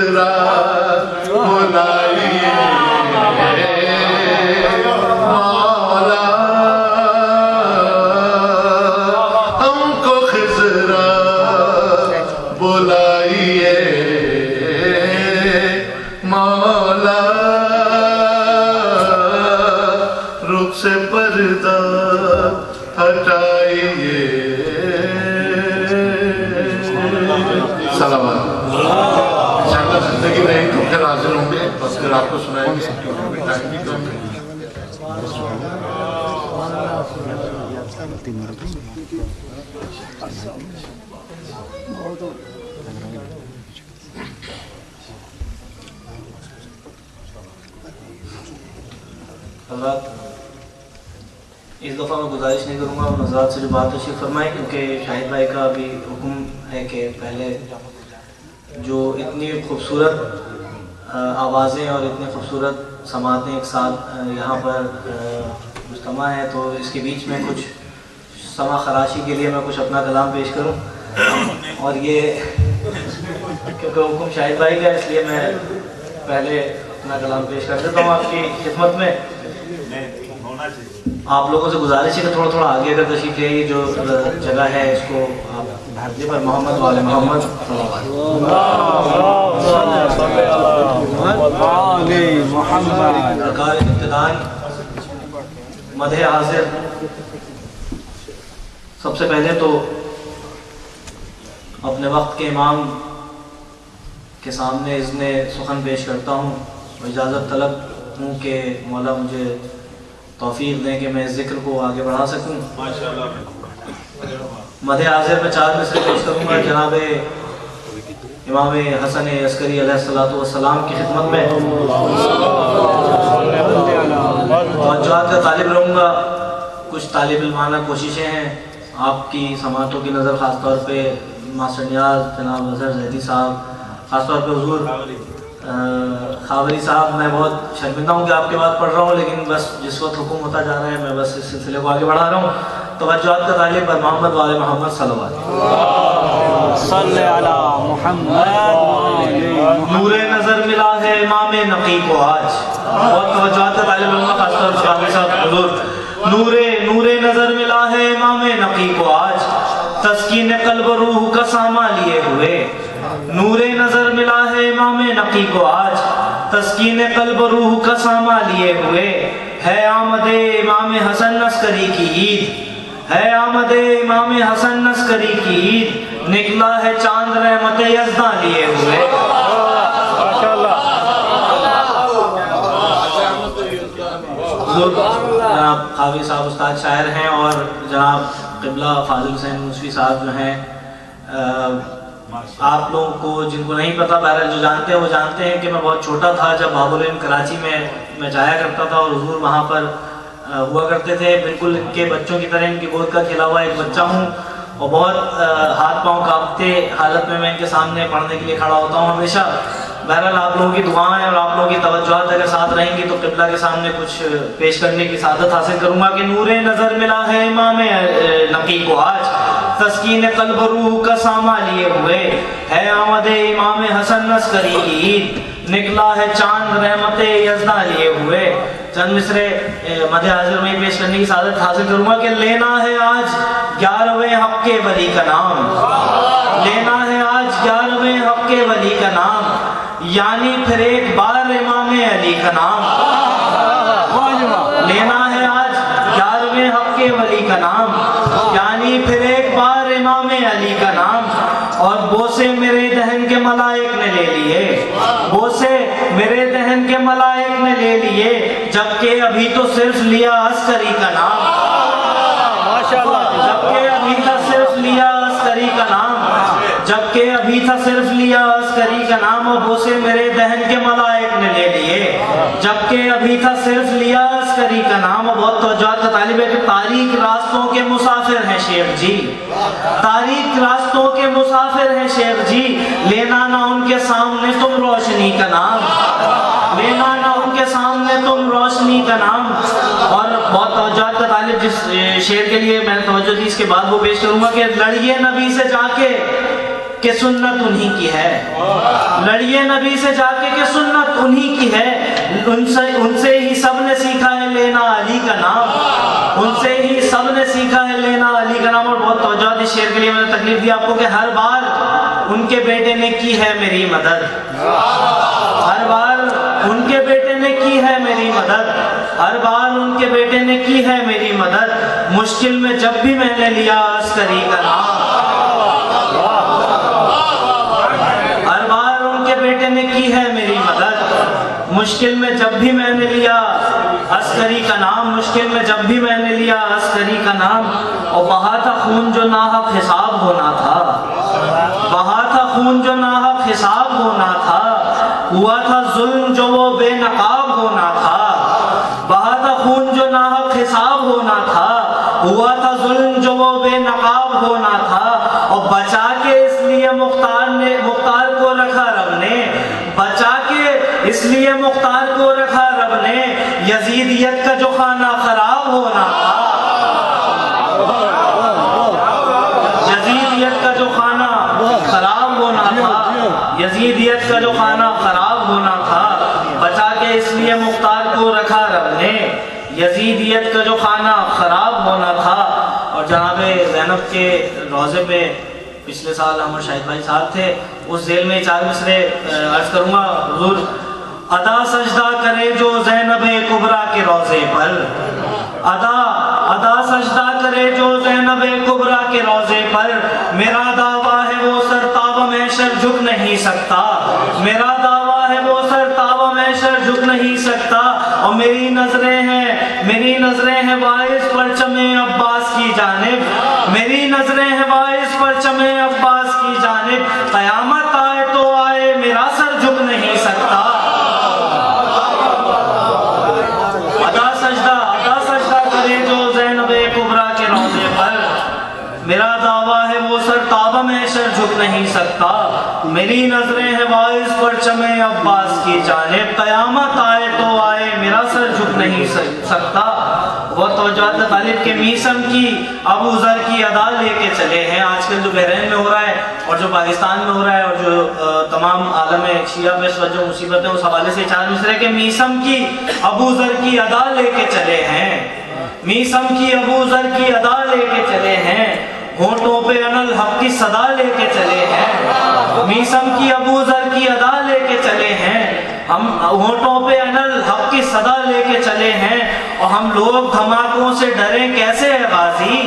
خزرا بلائیے مولا ہم کو خزرا بلائیے مولا رخ سے پردہ ہٹائیے سلام انشاءاللہ زندگی رہی تو پھر حاضر ہوں گے بس پھر آپ کو سنائیں گے ٹائم بھی کم ہے حضرات اس دفعہ میں گزارش نہیں کروں گا حضرات سے جو بات تشریف فرمائے کیونکہ شاہد بھائی کا بھی حکم ہے کہ پہلے جو اتنی خوبصورت آوازیں اور اتنی خوبصورت سماعتیں ایک ساتھ یہاں پر مجتمع ہے تو اس کے بیچ میں کچھ سما خراشی کے لیے میں کچھ اپنا کلام پیش کروں اور یہ کیونکہ حکم شاہد بھائی کا اس لیے میں پہلے اپنا کلام پیش کر دیتا ہوں آپ کی خدمت میں آپ لوگوں سے گزارش ہے کہ تھوڑا تھوڑا آگے اگر تشریف لے یہ جو جگہ ہے اس کو آپ بھارتی پر محمد والے محمد سرکار ابتداء مدح حاضر سب سے پہلے تو اپنے وقت کے امام کے سامنے اذن سخن پیش کرتا ہوں اور اجازت طلب ہوں کہ مولا مجھے توفیق دیں کہ میں اس ذکر کو آگے بڑھا سکوں مدح حاضر میں 4 مصرے پیش کروں گا جناب امام حسن عسکری علیہ السلام کی خدمت میں توجہات کا طالب رہوں گا کچھ طالب علمانہ کوششیں ہیں آپ کی سماعتوں کی نظر خاص طور پہ ماسٹر نیاز جناب اظہر زیدی صاحب خاص طور پہ حضور خاوری صاحب میں بہت شرمندہ ہوں کہ آپ کے بعد پڑھ رہا ہوں لیکن بس جس وقت حکم ہوتا جا رہا ہے میں بس اس سلسلے کو آگے بڑھا رہا ہوں توجہات کا طالب پر محمد والے محمد صلوات صلی علی محمد نور نظر ملا ہے امام نقی کو آج بہت توجہات کا طالب رہوں گا خاص طور پر صاحب حضور نور نظر ملا ہے امام نقی کو آج تسکین قلب و روح کا ساما لیے ہوئے نور نظر ملا ہے امام نقی کو آج تسکین قلب و روح کا ساما لیے ہوئے ہے آمد امام حسن عسکری کی عید ہے آمد امام حسن عسکری کی عید نکلا ہے چاند رحمت یزداں لیے ہوئے جناب خاوی صاحب استاد شاعر ہیں اور جناب قبلہ فاضل حسین موسوی صاحب جو ہیں آپ لوگوں کو جن کو نہیں پتا بہرحال جو جانتے ہیں وہ جانتے ہیں کہ میں بہت چھوٹا تھا جب باب العلم کراچی میں جایا کرتا تھا اور حضور وہاں پر ہوا کرتے تھے بالکل ان کے بچوں کی طرح ان کی گود کا کھلا ہوا ایک بچہ ہوں اور بہت ہاتھ پاؤں کانپتے حالت میں ان کے سامنے پڑھنے کے لیے کھڑا ہوتا ہوں ہمیشہ بہرحال آپ لوگوں کی دعائیں اور آپ لوگوں کی توجہات اگر ساتھ رہیں گی تو قبلہ کے سامنے کچھ پیش کرنے کی سعادت حاصل کروں گا کہ نور نظر ملا ہے امام نقی کو آج تسکین قلب روح کا ساما لیے ہوئے ہے آمد امام حسن عسکری کی عید نکلا ہے چاند رحمت یزداں لیے ہوئے چند مصرے مدح حاضر میں پیش کرنے کی سعادت حاصل کروں گا کہ لینا ہے آج 11ویں حق کے ولی کا نام لینا ہے آج 11ویں حق کے ولی کا نام یعنی پھر ایک بار امام علی کا نام لینا ہے آج 11ویں حق کے ولی کا نام یعنی پھر ایک بار امام علی کا نام اور بوسے میرے دہن کے ملائک نے لے لیے بوسے میرے دہن کے ملائک نے لے لیے جبکہ ابھی تو صرف لیا عسکری کا نام جبکہ ابھی تک صرف لیا عسکری کا نام جبکہ ابھی تھا صرف لیا عسکری کا نام اور بوسے میرے دہن کے ملائک نے لے لیے جبکہ ابھی تھا صرف لیا عسکری کا نام اور بہت توجہات کا طالب ہے کہ تاریک راستوں کے مسافر ہیں شیخ جی تاریک راستوں کے مسافر ہیں شیخ جی لینا نہ ان کے سامنے تم روشنی کا نام لینا نہ ان کے سامنے تم روشنی کا نام اور بہت توجہات کا طالب جس شعر کے لیے میں نے توجہ دی اس کے بعد وہ پیش کروں گا کہ لڑیے نبی سے جا کے کہ سنت انہی کی ہے، لڑیے نبی سے جا کے کہ سنت انہی کی ہے، ان سے ہی سب نے سیکھا ہے لینا علی کا نام، ان سے ہی سب نے سیکھا ہے لینا علی کا نام۔ اور بہت توجہ دی شعر کے لیے میں نے تکلیف دی آپ کو کہ ہر بار ان کے بیٹے نے کی ہے میری مدد، ہر بار ان کے بیٹے نے کی ہے میری مدد، ہر بار ان کے بیٹے نے کی ہے میری مدد، مشکل میں جب بھی میں نے لیا عسکری کا نام، ہر بار ان کے بیٹے نے کی ہے میری مدد، مشکل میں جب بھی میں نے لیا عسکری کا نام، مشکل میں جب بھی میں نے لیا عسکری کا نام۔ اور بہا تھا خون جو ناحق حساب ہونا تھا، بہا تھا خون جو ناحق حساب ہونا تھا، ہوا تھا ظلم جو وہ بے نقاب ہونا تھا، بہا تھا خون جو ناحق حساب ہونا تھا، ہوا تھا ظلم جو وہ بے نقاب ہونا تھا، اور بچا کے اس لیے مختار کو رکھا رب نے، بچا کے اس لیے مختار کو رکھا رب نے، یزیدیت کا جو خانہ خراب ہونا تھا، یزیدیت کا جو خانہ خراب ہونا تھا، یزیدیت کا جو خانہ خراب ہونا تھا، بچا کے اس لیے مختار کو رکھا رب نے، یزیدیت کا جو خانہ خراب ہونا تھا۔ اور جناب زینب کے روضے پہ پچھلے سال ہم شاہد بھائی صاحب تھے، اس ذیل میں 4 مصرے عرض کروں گا حضور۔ ادا سجدہ کرے جو زینب کبریٰ کے روضے پر، ادا سجدہ کرے جو زینب کبریٰ کے روضے پر، میرا دعویٰ ہے وہ سر تاب محشر جھک نہیں سکتا، میرا دعویٰ ہے وہ سر تاب محشر جھک نہیں سکتا، اور میری نظریں ہیں باعث پرچم عباس کی جانب، میری نظریں ہیں باعث پرچم عباس کی جانب، قیامت آئے تو آئے میرا سر جھک نہیں سکتا۔ ادا سجدہ کرے جو زینب کبریٰ کے روضے پر، میرا دعویٰ ہے وہ سر تاب محشر جھک نہیں سکتا، میری نظریں ہیں باعث پرچم عباس کی جانب، قیامت آئے تو آئے میرا سر جھک نہیں سکتا۔ وہ توجہات طالب کے میسم کی ابو ذر کی ادا لے کے چلے ہیں، آج کل جو بحرین میں ہو رہا ہے اور جو پاکستان میں ہو رہا ہے اور جو تمام عالم شیعہ پہ جو مصیبت ہے اس حوالے سے 4 مصرے کے میسم کی ابو ذر کی ادا لے کے چلے ہیں، میسم کی ابو ذر کی ادا لے کے چلے ہیں، ہونٹوں پہ انالحق کی صدا لے کے چلے ہیں، میسم کی ابو ذر کی ادا لے کے چلے ہیں، ہم ہونٹوں پہ انالحق کی صدا لے کے چلے ہیں، اور ہم لوگ دھماکوں سے ڈریں کیسے ہے غازی،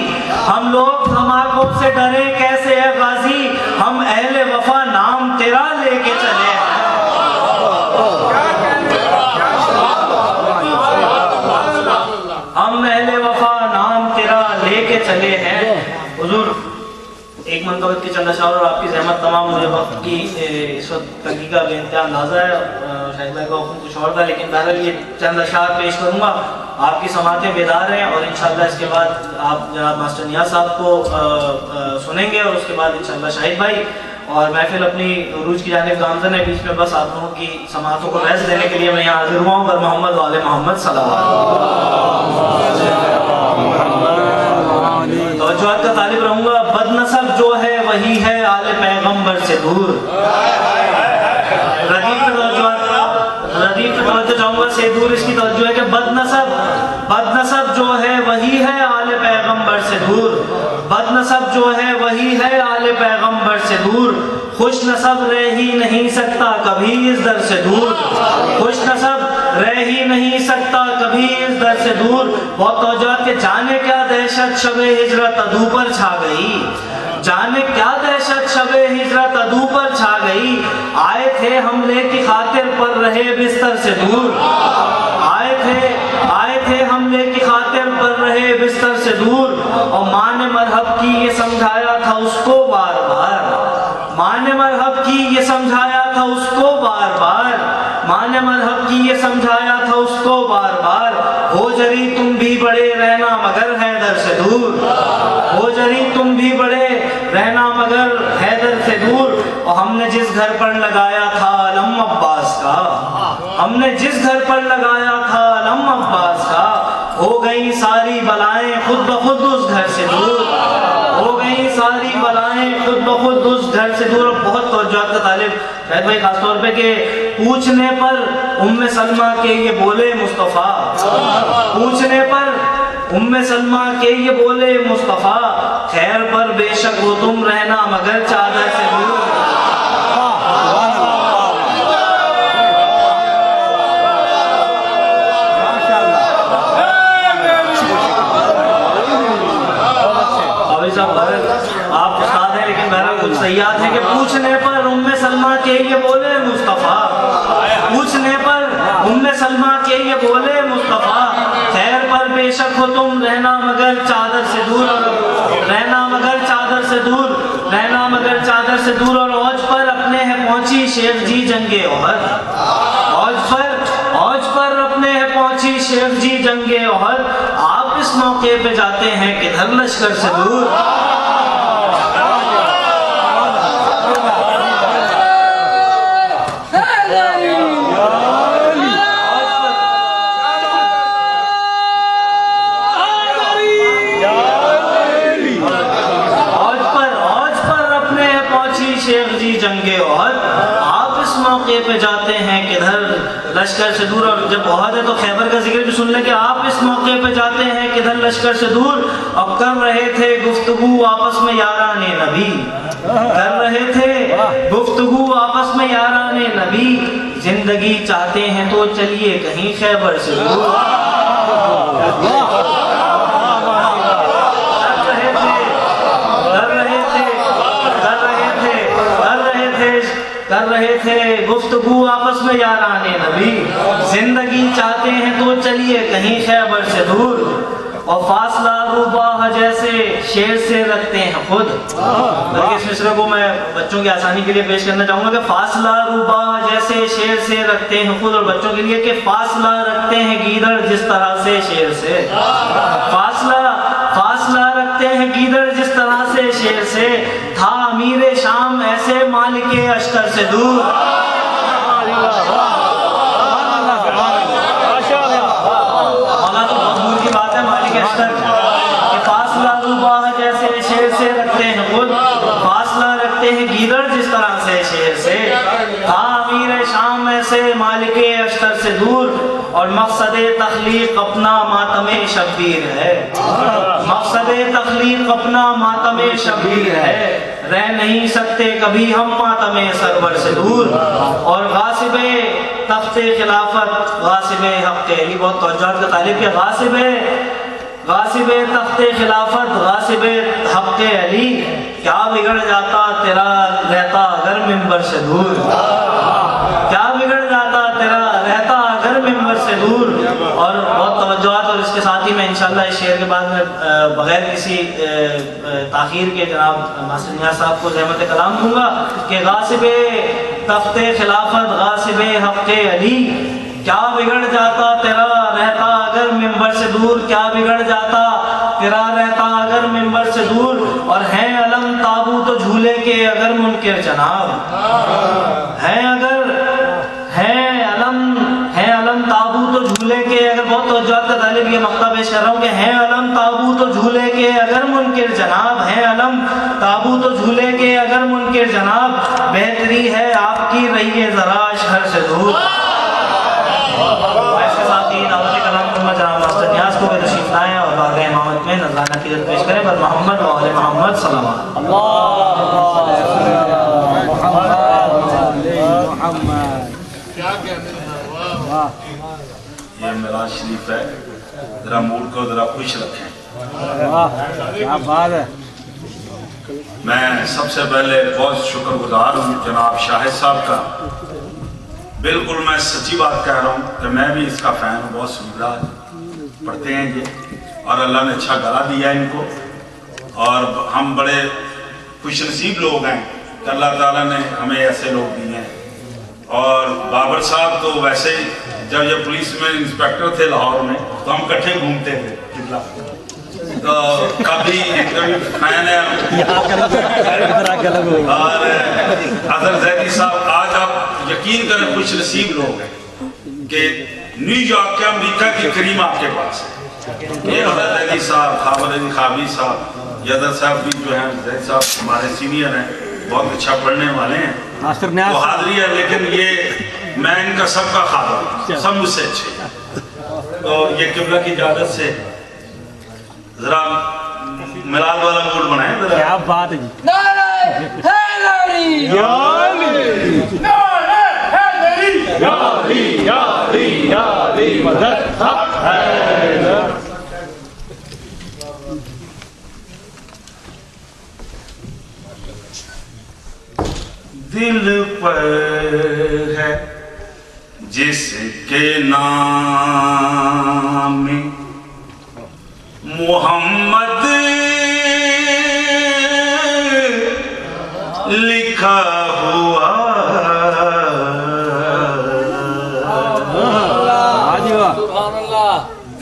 ہم لوگ دھماکوں سے ڈریں کیسے ہے غازی، ہم اہل وفا نام تیرا لے کے چلے ہیں، ہم اہل وفا نام تیرا لے کے چلے ہیں۔ حضور ایک منقبت کی چند اشعار اور آپ کی زحمت تمام، مجھے وقت کی اس وقت تنگی کا بے انتہا اندازہ ہے، شاہد بھائی کا حکم کچھ اور تھا، لیکن بہرحال یہ چند اشعار پیش کروں گا، آپ کی سماعتیں بیدار ہیں، اور انشاءاللہ اس کے بعد آپ جناب ماسٹر نیاز صاحب کو سنیں گے، اور اس کے بعد انشاءاللہ شاہد بھائی، اور محفل اپنی عروج کی جانب گامزن ہے، بیچ میں بس آپ لوگوں کی سماعتوں کو ریز دینے کے لیے میں یہاں حاضر ہوا ہوں، پر محمد و آل محمد صلی اللہ علیہ وسلم۔ توجہات کا طالب رہوں گا، بد نسب جو ہے وہی ہے آل پیغمبر سے دور، ردیف پہ توجہ چاہوں گا، سے دور اس کی توجہ ہے کہ بد نسب جو ہے وہی ہے آل پیغمبر سے دور، بد نسب جو ہے وہی ہے آل پیغمبر سے دور، خوش نسب رہ ہی نہیں سکتا کبھی اس در سے دور، خوش نسب رہ ہی نہیں سکتا کبھی اس در سے دور۔ بہت توجہ کہ جانے کیا دہشت شب ہجرت عدو پر چھا گئی، جانے کیا دہشت شب ہجرت عدو پر چھا گئی، آئے تھے حملے کی خاطر پر رہے بستر سے دور، آئے تھے حملے کی خاطر پر رہے بستر سے دور، اور ماں نے مرحب کی یہ سمجھایا تھا اس کو بار بار، ماں نے مرحب کی یہ سمجھایا تھا اس کو بار بار، ماں نے مرحب کی یہ سمجھایا تھا اس کو بار بار، ہو جری تم بھی بڑے رہنا مگر حیدر سے دور، ہو جری تم بھی بڑے رہنا مگر حیدر سے دور، اور ہم نے جس گھر پر لگایا تھا علم عباس کا، ہم نے جس گھر پر لگایا تھا علم عباس کا، ہو گئی ساری بلائیں خود بخود اس گھر سے دور، ہو گئی ساری بلائیں خود بخود اس گھر سے دور. اور بہت توجہات کا طالب شاید بھائی خاص طور پہ کہ پوچھنے پر ام سلمہ کے یہ بولے مصطفیٰ, پوچھنے پر ام سلمہ کے یہ بولے مصطفیٰ, خیر پر بے شک ہو تم رہنا مگر چادر سے دور. آپ استاد ہیں لیکن بہرحال کچھ سیاحت ہیں کہ پوچھنے پر ام سلمہ کے یہ بولے مصطفیٰ, پوچھنے پر ام سلمہ کے یہ بولے مصطفیٰ, خیر پر بے شک ہو تم رہنا مگر چادر سے دور, رہنا مگر چادر سے دور, رہنا مگر چادر سے دور. اور اوج پر اپنے ہے پہنچی شیخ جی جنگ احد, اوج پر اپنے ہے پہنچی شیخ جی جنگ احد, آپ اس موقع پہ جاتے ہیں کدھر لشکر سے دور. شیخ جی جنگ احد, آپ اس موقع پہ جاتے ہیں کدھر لشکر سے دور. اور جب احد ہے تو خیبر کا ذکر بھی سن لیں کہ آپ اس موقع پہ جاتے ہیں کدھر لشکر سے دور. اور کر رہے تھے گفتگو آپس میں یاران نبی, کر رہے تھے گفتگو آپس میں یاران نبی, زندگی چاہتے ہیں تو چلیے کہیں خیبر سے دور. کر رہے تھے گفتگو آپس میں یاران نبی, زندگی چاہتے ہیں تو چلیے کہیں خیبر سے دور. اور فاصلہ روباہ جیسے شیر سے رکھتے ہیں خود. بلکہ اس مصرے کو میں بچوں کی آسانی کے لیے پیش کرنا چاہوں گا کہ فاصلہ روباہ جیسے شیر سے رکھتے ہیں خود, اور بچوں کے لیے کہ فاصلہ رکھتے ہیں گیدڑ جس طرح سے شیر سے, فاصلہ رکھتے ہیں گیدڑ جس طرح سے شیر سے, تھا امیر شام ایسے مالک اشتر سے دور. مولانا تو بہت دور کی بات ہے مالک اشتر کہ فاصلہ روباہ جیسے شیر سے رکھتے ہیں خود, فاصلہ رکھتے ہیں گیدڑ جس طرح سے شیر سے, تھا امیر شام ایسے مالک اشتر سے دور. اور مقصد تخلیق اپنا ماتم شبیر ہے, مقصد تخلیق اپنا ماتم شبیر ہے, رہ نہیں سکتے کبھی ہم ماتم سرور سے دور. اور غاصب تخت خلافت غاصب حق علی, بہت توجہات کا طالب کہ غاصب تخت خلافت غاصب حق علی, کیا بگڑ جاتا تیرا رہتا اگر منبر سے دور, کیا بگڑ جاتا تیرا رہتا اگر منبر سے دور. اور بہت توجہات, اور اس کے ساتھ ہی میں انشاءاللہ اس شعر کے بعد میں بغیر کسی تاخیر کے جناب ماسٹر نیاز صاحب کو زحمت کلام دوں گا کہ غاصب تخت خلافت غاصب حق علی, کیا بگڑ جاتا تیرا رہتا اگر منبر سے دور, کیا بگڑ جاتا تیرا رہتا اگر منبر سے دور. اور ہیں علم تابوت و جھولے کے اگر منکر جناب, ہیں علم تابوت و جھولے کے اگر, بہت توجہات کا طالب یہ مقطع پیش کر رہا ہوں کہ ہیں علم تابوت و جھولے کے اگر منکر جناب, ہیں علم تابوت و جھولے کے اگر منکر جناب, بہتری ہے آپ کی رہیے ذرا شہر سے دور. اس کے ساتھ ہی دعوت کلام کرنا جناب ماسٹر نیاز کو تشریف لائیں اور بارگاہ امامت میں نذرانہ عقیدت پیش کریں بر محمد و آل محمد صلی اللہ علیہ وسلم. یہ معراج شریف ہے, ذرا موڈ کو ذرا خوش رکھیں. کیا بات ہے. میں سب سے پہلے بہت شکر گزار ہوں جناب شاہد صاحب کا. بالکل میں سچی بات کہہ رہا ہوں کہ میں بھی اس کا فین ہوں, بہت سنیدہ پڑھتے ہیں یہ, اور اللہ نے اچھا گلا دیا ان کو. اور ہم بڑے خوش نصیب لوگ ہیں کہ اللہ تعالیٰ نے ہمیں ایسے لوگ دیے ہیں. اور بابر صاحب تو ویسے ہی جب یہ پولیس میں انسپیکٹر تھے لاہور میں تو ہم کٹھے گھومتے تھے, تو کبھی فین ہے. اور اظہر زیدی صاحب, آج آپ یقین کریں خوش نصیب لوگ ہیں کہ نیو یارک کے امریکہ کی کریم آپ کے پاس ہے. یہ اظہر زیدی صاحب, خابر علی خوابی صاحب, یادر صاحب بھی جو ہیں زید صاحب ہمارے سینئر ہیں بہت اچھا پڑھنے والے ہیں ناصر وہ نیاز حاضری ہے لیکن یہ میں ان کا سب کا خادم ہوں سب مجھ سے اچھے ہیں تو یہ قبلہ کی اجازت سے ذرا ملاد والا موڈ بنائیں ذرا کیا بات ہے جی دل پر ہے جس کے نام محمد لکھا ہوا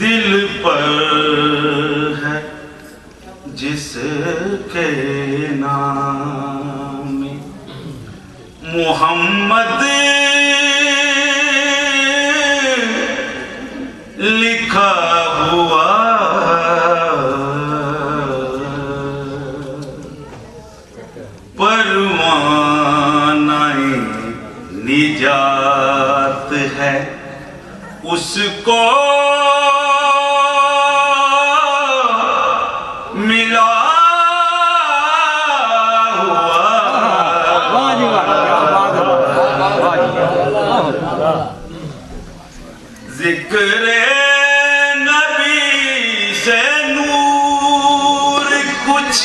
دل پر ہے جس کے نام محمد لکھا ہوا پروانہ نجات ہے اس کو ملا ذکر نبی سے نور کچھ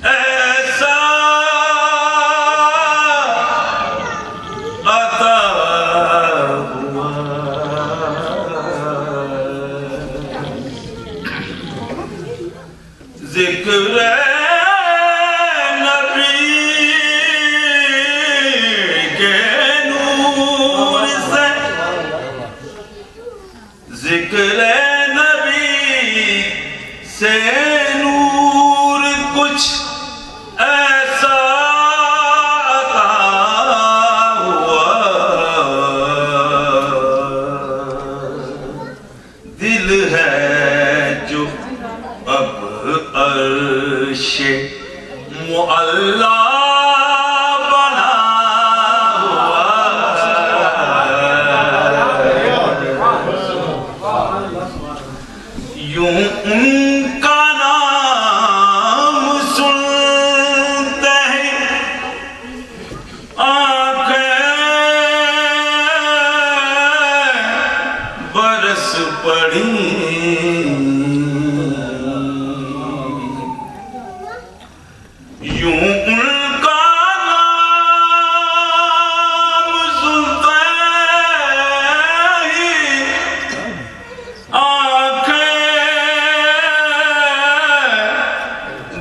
ایسا عطا ہوا ذکر ذکر نبی سے نور کچھ ایسا عطا ہوا دل ہے جو اب عرش معلا ان کا نام سنتے ہیں آنکھیں برس پڑی یوں ان کا نام سنتے ہی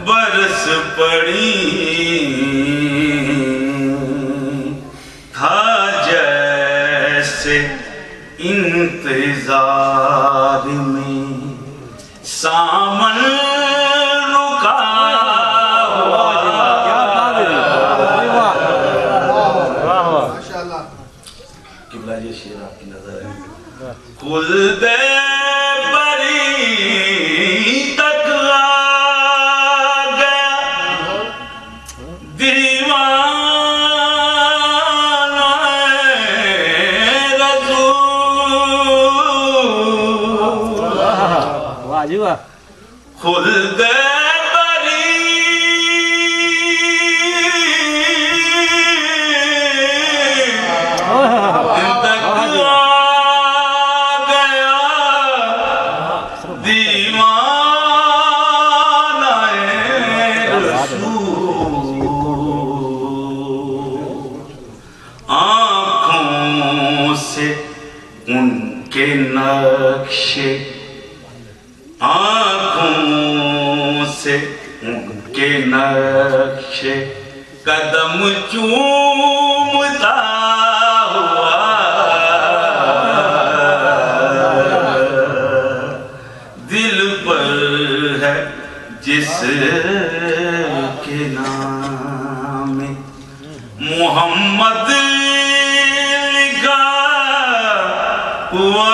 برس پڑی تھا جیسے انتظار میں سامن رکا ہوا قبلہ یہ شعر آپ کی نظر ہے کل دے بری تک خلد بری تک آ گیا دیوانہ رسول آنکھوں سے ان کے نقشے آنکھوں سے ان کے نقشے قدم چومتا ہوا دل پر ہے جس کے نام محمد لکھا ہوا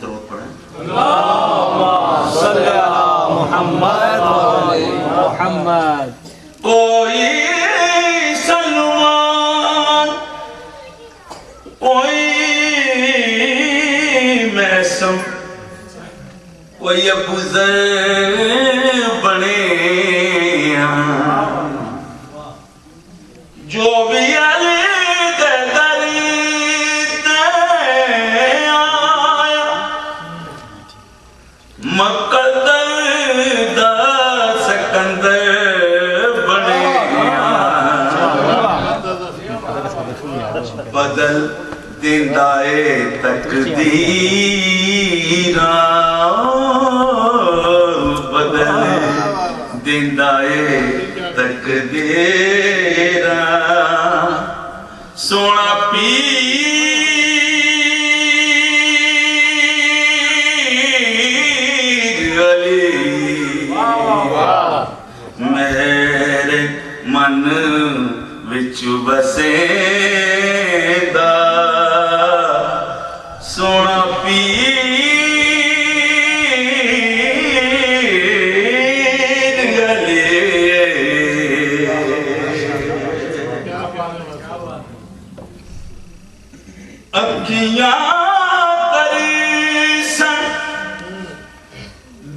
درود پڑھیں. صلی اللہ محمد محمد. کوئی سلمان کوئی میسم کوئی ابو ذر بنے جو بھی علی کے درد آیا مقدر دا سکندر بنے بدل دیندہ تقدیراں بدل دیندہ تقدیراں سونا پیر علی میرے من وچ بسیندا سونا پیر علی اکھیاں تریسن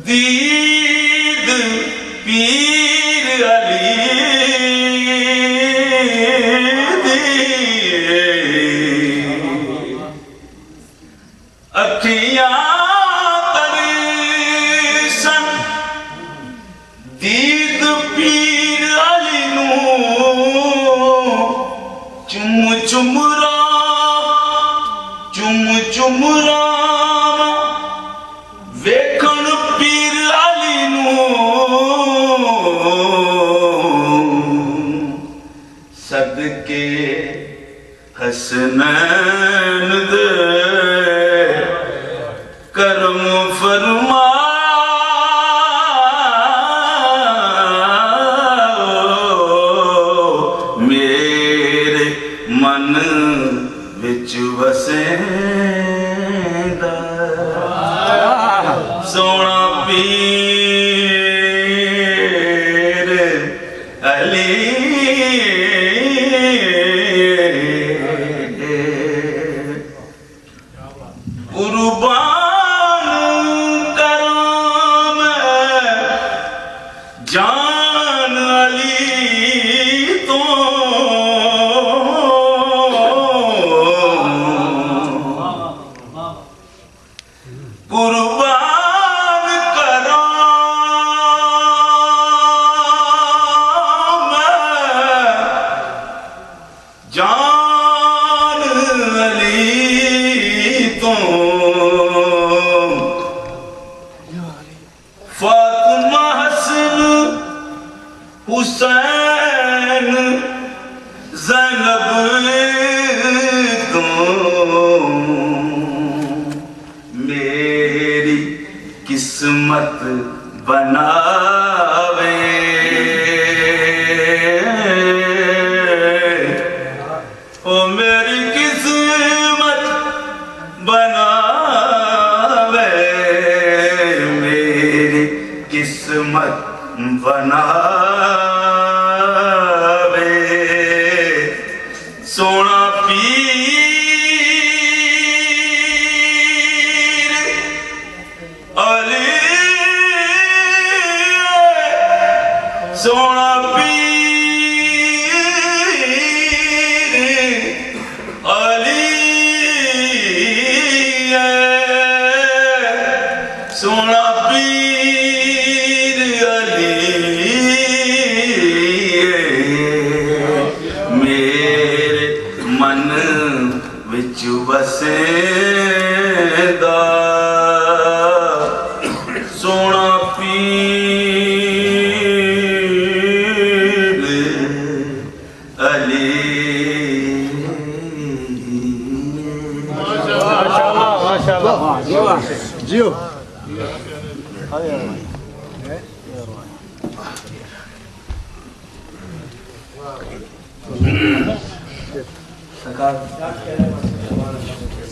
دید پیر علی اکھیاں تریسن دید پیر علی نو چم چم چم رام ویکھن پیر علی نو صدقے حسنین دے کرم فرما میرے من وچ وسیندا سونا پیر علی قربان کراں میں جان علی تو قربان کراں میں جان علی تو فاطمہ حسن حسین زینب تو میری قسمت بناوے او میری قسمت بناوے میری قسمت بناوے سونا پیر علی سونا پیر علی سونا پیر علی میرے من وچ وسیندا سونا پیر علی. جیو سرکار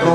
2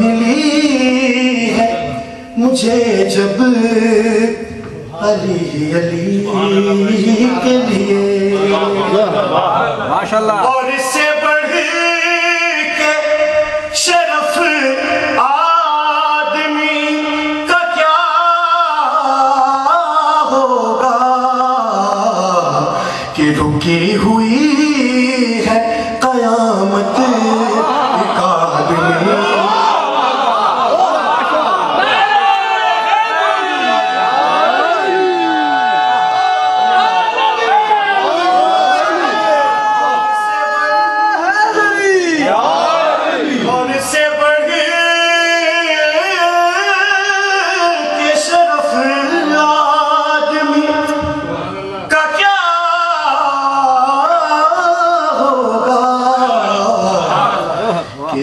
ملی ہے مجھے جب علی علی کے لیے، ماشاءاللہ. اور اس سے بڑھ کے شرف آدمی کا کیا ہوگا کہ رکی ہوئی ہے قیامت ایک آدمی.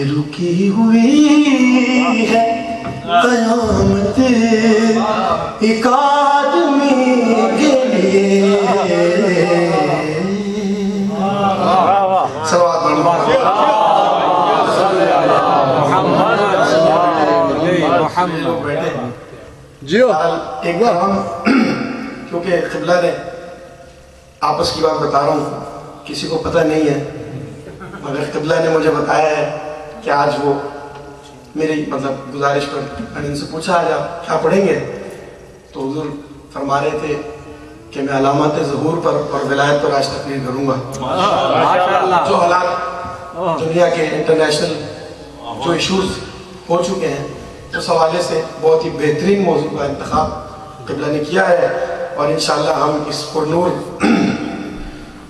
رکی ہوئی ہے قیامت ایک آدمی کے لیے. صلوات جیو. ایک کام، کیونکہ قبلہ نے آپس کی بات بتا رہا ہوں، کسی کو پتہ نہیں ہے، مگر قبلہ نے مجھے بتایا ہے کہ آج وہ میری گزارش پر میں نے ان سے پوچھا آج آپ کیا پڑھیں گے، تو حضور فرما رہے تھے کہ میں علامات ظہور پر اور ولایت پر آج تقریر کروں گا. جو حالات دنیا کے انٹرنیشنل جو ایشوز ہو چکے ہیں اس حوالے سے بہت ہی بہترین موضوع کا انتخاب قبلہ نے کیا ہے، اور انشاءاللہ ہم اس پرنور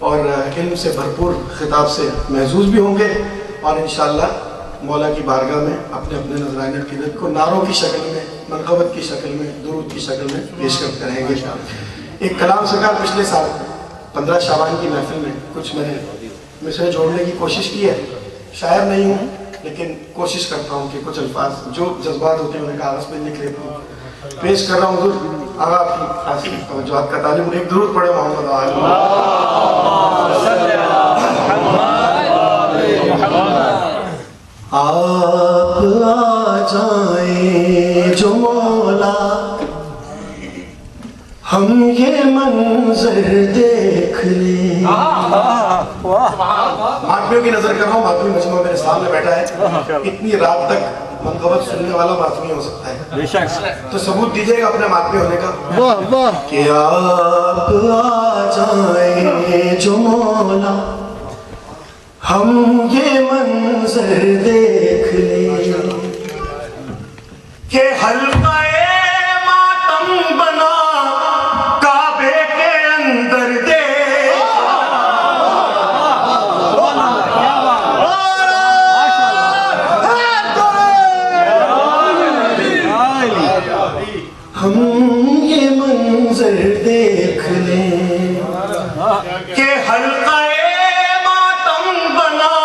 اور علم سے بھرپور خطاب سے محظوظ بھی ہوں گے، اور انشاءاللہ مولا کی بارگاہ میں اپنے اپنے نذرائن عقیدت کو نعروں کی شکل میں، منقبت کی شکل میں، درود کی شکل میں پیش کرتے رہیں گے. ایک کلام سرکار پچھلے سال 15 شعبان کی محفل میں کچھ میں نے مصرے جوڑنے کی کوشش کی ہے. شاعر نہیں ہوں لیکن کوشش کرتا ہوں کہ کچھ الفاظ جو جذبات ہوتے ہیں انہیں کاغذ پہ لکھ لیتا ہوں. پیش کر رہا ہوں حضور آغا آپ کی خاصی توجہات کا تعلیم. ایک درود پڑھے محمد آل آپ آ جائیں جو مولا ہم یہ منظر دیکھ لیں. ماتمیوں کی نظر کر رہا ہوں، ماتمی مجمع میرے سامنے بیٹھا ہے، اتنی رات تک منقبت سننے والا ماتمی ہو سکتا ہے، تو ثبوت دیجئے گا اپنے ماتمی ہونے کا کہ آپ آ جائیں جو مولا ہم یہ منظر دیکھ لیں کہ حلقہ ماتم بنا کعبے کے اندر ہم یہ منظر دیکھ لیں کہ حلقہ ماتم بنا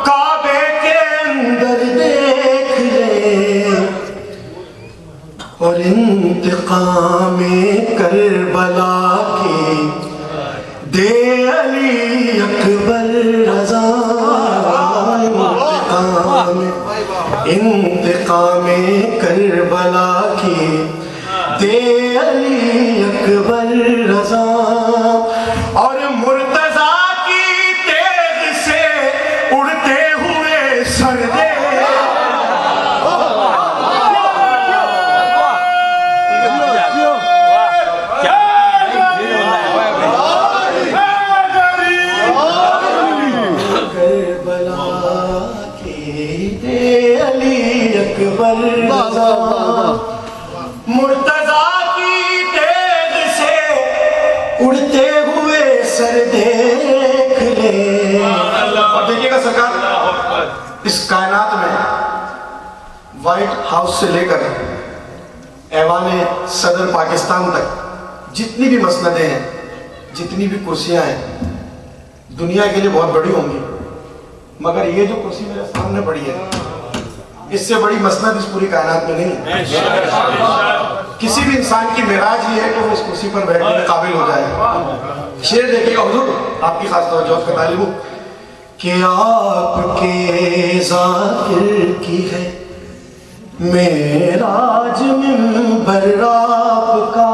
کعبے کے اندر دیکھ لیں، اور انتقام کربلا کی دے علی اکبر رضا. انتقام کربلا کی دے علی اکبر رضا، اور مرتضیٰ کی تیغ سے اڑتے ہوئے سر دے. مرتضیٰ کی تیغ سے اڑتے ہوئے سر دیکھ لے. اور دیکھیے گا سرکار، اس کائنات میں وائٹ ہاؤس سے لے کر ایوان صدر پاکستان تک جتنی بھی مسندیں ہیں، جتنی بھی کرسیاں ہیں، دنیا کے لیے بہت بڑی ہوں گی، مگر یہ جو کرسی میرے سامنے پڑی ہے اس سے بڑی مسند اس پوری کائنات میں نہیں ہے. کسی بھی انسان کی معراج یہ ہے کہ وہ اس کرسی پر بیٹھنے کے قابل ہو جائے. شعر دیکھیے گا حضور، آپ کی خاص توجہ کا تعلیم کہ آپ کے ذاکر کی ہے معراج منبر آپ کا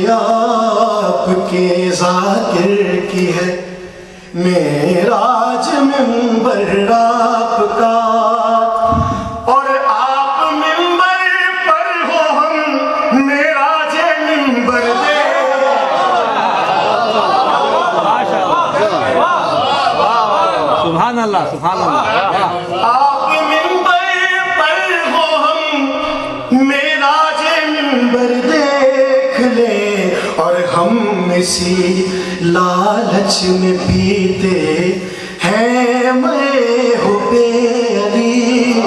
آپ کے ذاکر کی ہے معراج منبر آپ کا اور آپ منبر پر ہو ہم معراج منبر دے سبحان اللہ سبحان اللہ آپ منبر پر ہو ہم معراج منبر دیکھ لیں اور ہم اسی لالچ میں پیتے ہیں میں حب علی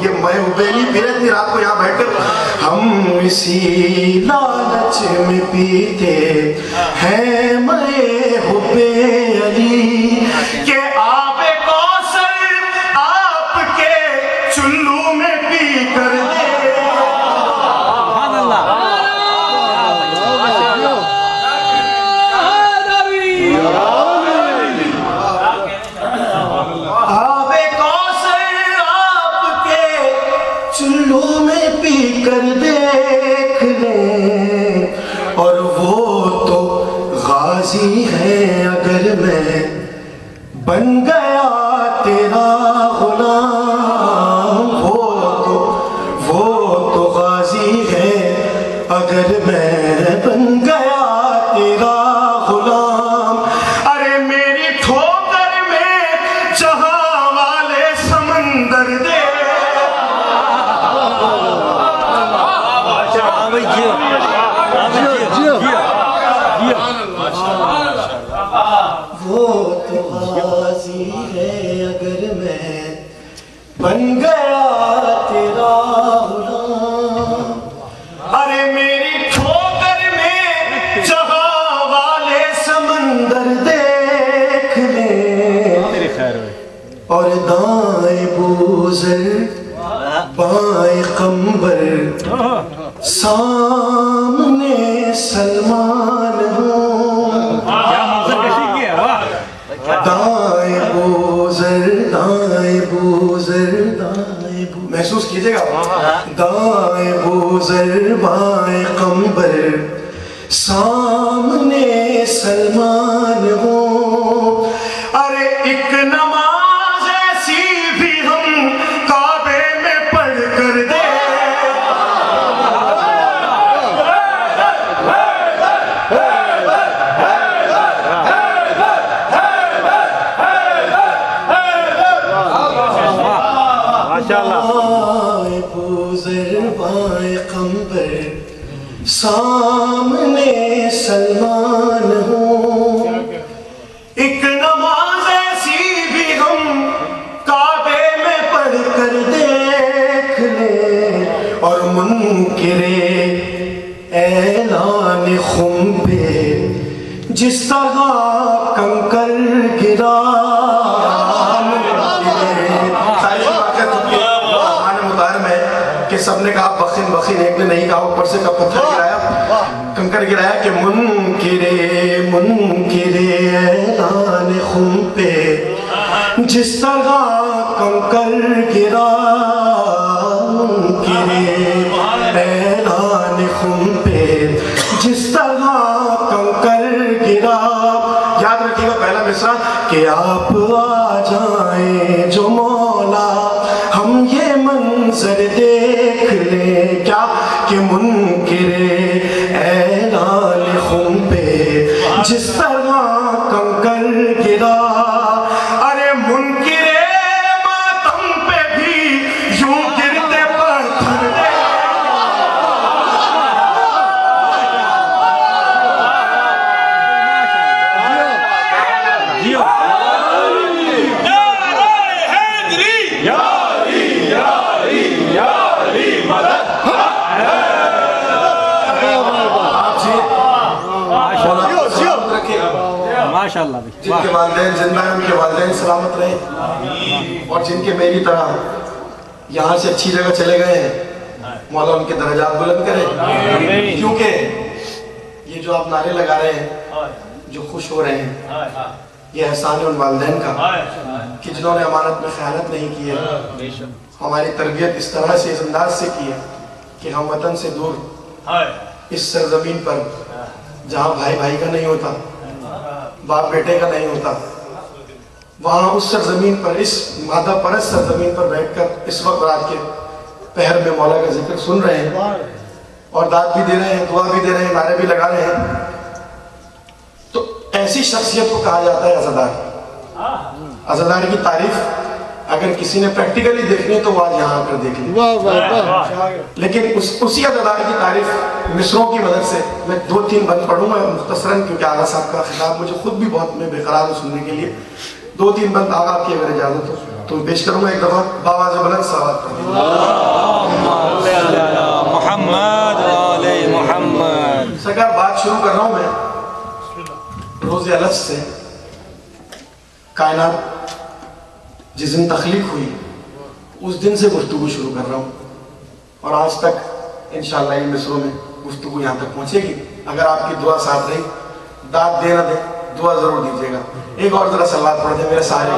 یہ میں حب علی پی رہے تھی رات کو یہاں بیٹھ کر ہم اسی لالچ میں پیتے ہیں میں حب علی کہ آب کوثر آپ کے چلو میں پی کر دے سبحان اللہ آب کوثر آپ کے چلو میں پی کر دیکھ لیں اور وہ تو غازی ہیں اگر میں بن گیا تیرا غلام وہ تو غازی ہے اگر میں بن گیا تیرا غلام ارے میری ٹھوکر میں جہاں والے سمندر دے وہ تو غازی ہے اگر میں بن گیا تیرا غلام ارے میری ٹھوکر میں جہاں والے سمندر دیکھ لیں اور دائیں بوزر بائیں قمبر سامنے سلمان ہوں دائیں بوزر محسوس کیجئے گا دائیں بوزر بائیں قمبر سامنے سلمان ہوں ارے ایک نماز ایسی بھی ہم کعبے میں پڑھ کر دے بائیں بوزر بائیں قمبر سامنے سلمان ہوں ایک نماز ایسی بھی ہم کعبے میں پڑھ کر دیکھ لیں اور منکر اعلان خم پہ جس طرح کنکر گرا کہ سب نے کہا بخین بخین ایک نے نہیں کہا اوپر سے کا پتھر گرایا کنکر گرایا کہ منکر اعلان خم پہ جس طرح کنکر گرا منکر اعلان خم پہ جس طرح کنکر گرا یاد رکھیے گا پہلا مصرع کہ آپ آ جائیں جو مولا ہم یہ منظر دیکھ لیں کیا کہ منکر اعلان خم پہ جس طرح کنکر گرا ارے منکر ماتم پہ بھی یوں گرتے پتھر دے ماشاءاللہ جن کے والدین زندہ ہیں ان کے والدین سلامت رہیں اور جن کے میری طرح یہاں سے اچھی جگہ چلے گئے ہیں مولا ان کے درجات بلند کرے کیونکہ یہ جو آپ نعرے لگا رہے ہیں جو خوش ہو رہے ہیں یہ احسان ہے ان والدین کا کہ جنہوں نے امانت میں خیانت نہیں کی ہے. ہماری تربیت اس طرح سے اس انداز سے کی ہے کہ ہم وطن سے دور اس سرزمین پر جہاں بھائی بھائی کا نہیں ہوتا، باپ بیٹے کا نہیں ہوتا، وہاں اس سرزمین پر، اس مادہ پرست سرزمین پر بیٹھ کر اس وقت رات کے پہر میں مولا کا ذکر سن رہے ہیں اور داد بھی دے رہے ہیں، دعا بھی دے رہے ہیں، نعرے بھی لگا رہے ہیں. تو ایسی شخصیت کو کہا جاتا ہے عزادار. عزادار کی تعریف اگر کسی نے پریکٹیکلی دیکھنی ہے تو وہ آج یہاں آ کر دیکھ لیں. لیکن اسی عزادار کی تعریف مصروں کی مدد سے میں 2-3 بند پڑھوں گا مختصراً، کیونکہ آغا صاحب کا خطاب مجھے خود بھی بہت میں بے قرار ہوں سننے کے لیے. 2-3 بند آغا آپ کی اگر اجازت ہو تو پیش کروں گا. ایک دفعہ باواز بلند صلوات پڑھیں. محمد علی محمد. سرکار بات شروع کر رہا ہوں میں روز الست سے. کائنات جس دن تخلیق ہوئی اس دن سے گفتگو شروع کر رہا ہوں اور آج تک انشاءاللہ ان مصروں میں گفتگو یہاں تک پہنچے گی. اگر آپ کی دعا ساتھ رہی، داد دے نہ دے، دعا ضرور دیجیے گا. ایک اور ذرا صلوات پڑھ دیں میرے سارے.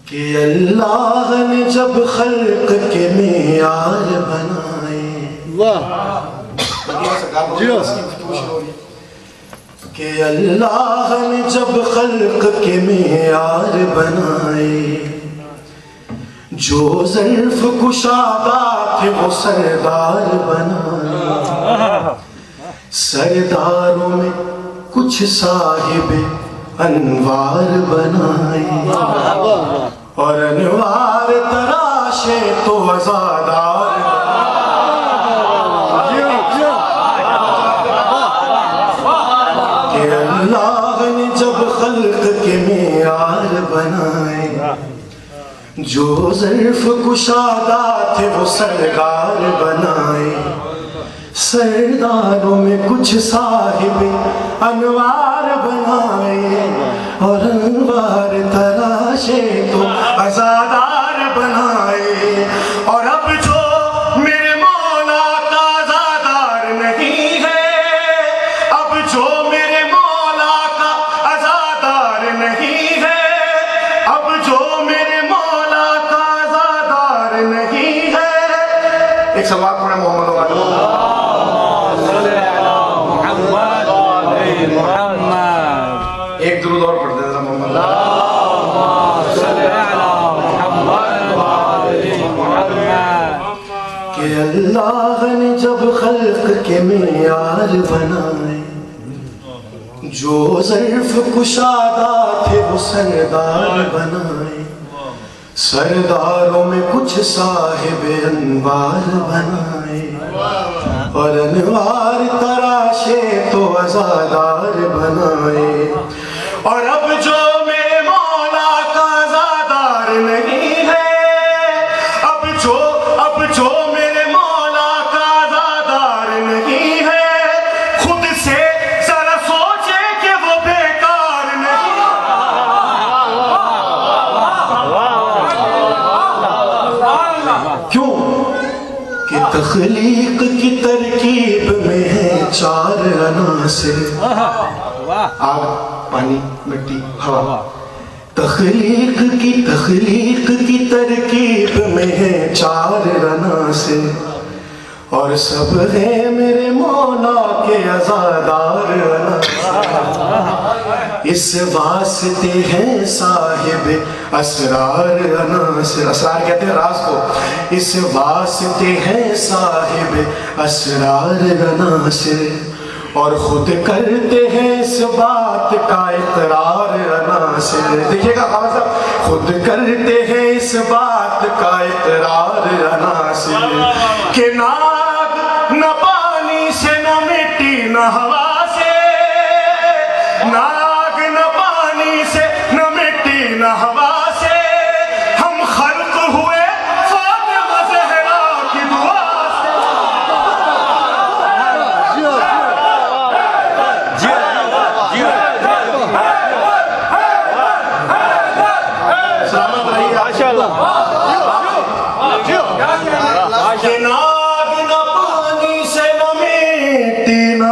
کہ اللہ نے جب خلق کے معیار بنائے، کہ اللہ نے جب خلق کے معیار بنائے، جو ظرف کشادہ تھے وہ سردار بنائے. سرداروں میں کچھ صاحب انوار بنائے اور انوار تراشے تو عزادار. کہ اللہ نے جب خلق کے معیار بنائے، جو ظرف کشادہ تھے وہ سرکار بنائے. سرداروں میں کچھ صاحب انوار بنائے اور انوار تراشے تو عزادار بنائے. اور اب جو میرے مولا کا عزادار نہیں ہے، اب جو میرے مولا کا عزادار نہیں ہے، اب جو میرے مولا کا عزادار نہیں ہے. ایک سوال پڑھا محمد ایک درود اور پڑھ دے ذرا محمد. کہ اللہ نے جب خلق کے معیار بنائے، جو ظرف کشادہ تھے وہ سردار بنائے. سرداروں میں کچھ صاحب انوار بنائے اور انوار تراشے تو عزادار بنائے. اور اب جو میرے مولا کا عزادار نہیں ہے، اب جو میرے مولا کا عزادار نہیں ہے، خود سے ذرا سوچے کہ وہ بیکار نہیں. کیوں کہ تخلیق کی ترکیب میں ہے 4 عناصر: آگ، پانی، مٹی، ہوا. تخلیق کی ترکیب میں ہے 4 عناصر اور سب ہیں میرے مولا کے عزادار عناصر. اس واسطے ہیں صاحب اسرار عناصر. اسرار کہتے ہیں راز کو. اس واسطے ہیں صاحب اسرار عناصر اور خود کرتے ہیں اس بات کا اقرار عناصر. دیکھیے گا خواجہ صاحب، خود کرتے ہیں اس بات کا اقرار عناصر کہ نہ آگ نہ پانی سے نہ مٹی نہ ہوا سے، نہ آگ نہ پانی سے نہ مٹی نہ ہوا سے، ہم خلق ہوئے فاطمہ زہرا کی دعا سے. سلامت رہیے. کہ نہ آگ نہ پانی سے نہ مٹی نہ